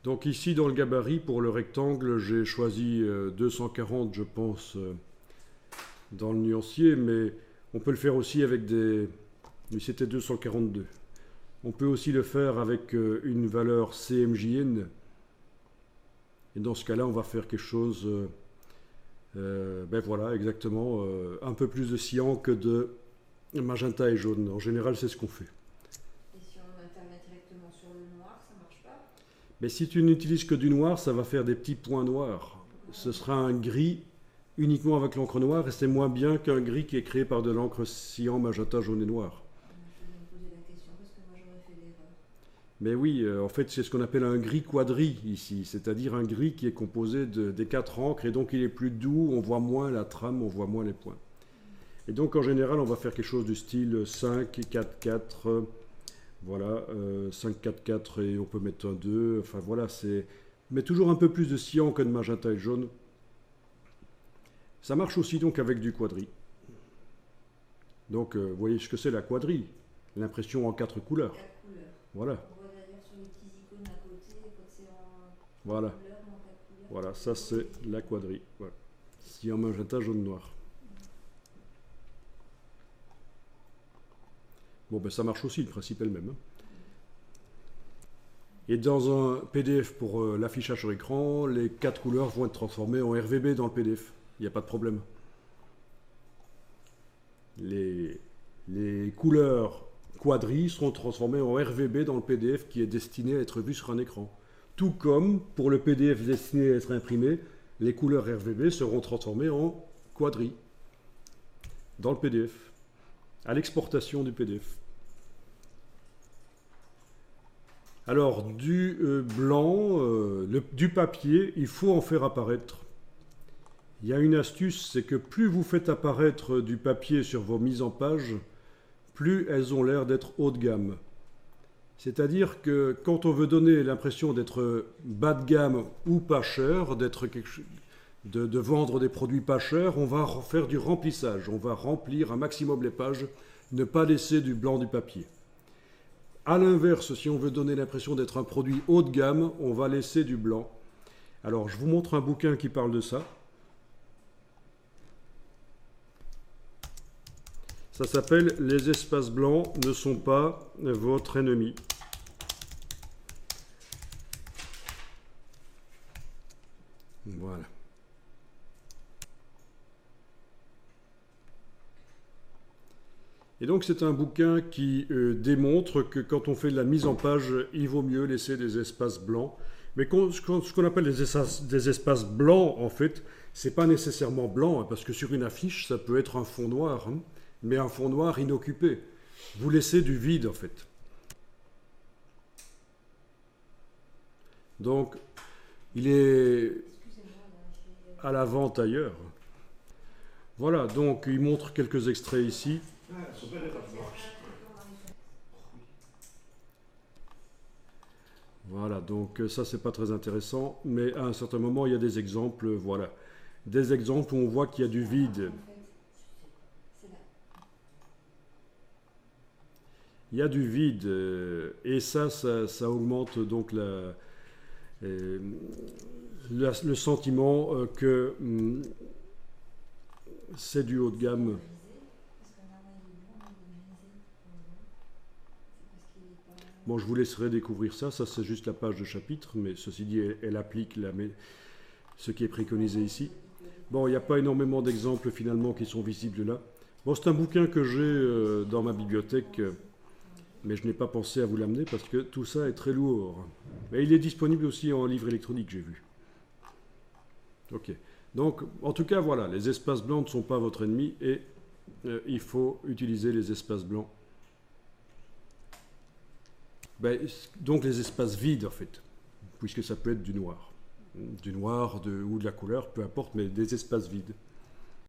Donc ici dans le gabarit pour le rectangle j'ai choisi 240 je pense dans le nuancier, mais on peut le faire aussi avec des... Mais c'était 242. On peut aussi le faire avec une valeur CMJN. Et dans ce cas-là on va faire quelque chose, ben voilà exactement, un peu plus de cyan que de magenta et jaune. En général c'est ce qu'on fait. Mais si tu n'utilises que du noir, ça va faire des petits points noirs. Ce sera un gris uniquement avec l'encre noire et c'est moins bien qu'un gris qui est créé par de l'encre cyan, magenta, jaune et noir. Mais oui, en fait, c'est ce qu'on appelle un gris quadri ici, c'est-à-dire un gris qui est composé des 4 encres et donc il est plus doux, on voit moins la trame, on voit moins les points. Et donc en général, on va faire quelque chose du style 5, 4, 4... Voilà, 5, 4, 4 et on peut mettre un 2. Enfin voilà, c'est... Mais toujours un peu plus de cyan que de magenta et jaune. Ça marche aussi donc avec du quadri. Donc vous voyez ce que c'est la quadri. L'impression en 4 couleurs. Voilà. On voit d'ailleurs sur les petits icônes à côté, quand c'est en Voilà. couleur ou en 4 couleurs. Voilà, ça c'est la quadri. Voilà. Cyan, magenta, jaune, noir. Bon, ben ça marche aussi, le principe est le même. Et dans un PDF pour l'affichage sur écran, les 4 couleurs vont être transformées en RVB dans le PDF. Il n'y a pas de problème. Les couleurs quadri seront transformées en RVB dans le PDF qui est destiné à être vu sur un écran. Tout comme pour le PDF destiné à être imprimé, les couleurs RVB seront transformées en quadri dans le PDF, à l'exportation du PDF. Alors, du blanc, du papier, il faut en faire apparaître. Il y a une astuce, c'est que plus vous faites apparaître du papier sur vos mises en page, plus elles ont l'air d'être haut de gamme. C'est-à-dire que quand on veut donner l'impression d'être bas de gamme ou pas cher, de vendre des produits pas chers, on va faire du remplissage. On va remplir un maximum les pages, ne pas laisser du blanc du papier. A l'inverse, si on veut donner l'impression d'être un produit haut de gamme, on va laisser du blanc. Alors, je vous montre un bouquin qui parle de ça. Ça s'appelle « Les espaces blancs ne sont pas votre ennemi ». Voilà. Et donc c'est un bouquin qui démontre que quand on fait de la mise en page, il vaut mieux laisser des espaces blancs. Mais ce qu'on appelle des espaces blancs, en fait, c'est pas nécessairement blanc, hein, parce que sur une affiche, ça peut être un fond noir, hein, mais un fond noir inoccupé. Vous laissez du vide, en fait. Donc, il est à la vente ailleurs. Voilà, donc il montre quelques extraits ici. Voilà, donc ça c'est pas très intéressant, mais à un certain moment il y a des exemples, voilà. Des exemples où on voit qu'il y a du vide. Il y a du vide, et ça augmente donc le sentiment que c'est du haut de gamme. Bon, je vous laisserai découvrir ça. Ça, c'est juste la page de chapitre, mais ceci dit, elle applique ce qui est préconisé ici. Bon, il n'y a pas énormément d'exemples finalement qui sont visibles là. Bon, c'est un bouquin que j'ai dans ma bibliothèque, mais je n'ai pas pensé à vous l'amener parce que tout ça est très lourd. Mais il est disponible aussi en livre électronique, j'ai vu. Ok. Donc, en tout cas, voilà, les espaces blancs ne sont pas votre ennemi et il faut utiliser les espaces blancs. Ben, donc les espaces vides, en fait, puisque ça peut être du noir. Du noir ou de la couleur, peu importe, mais des espaces vides.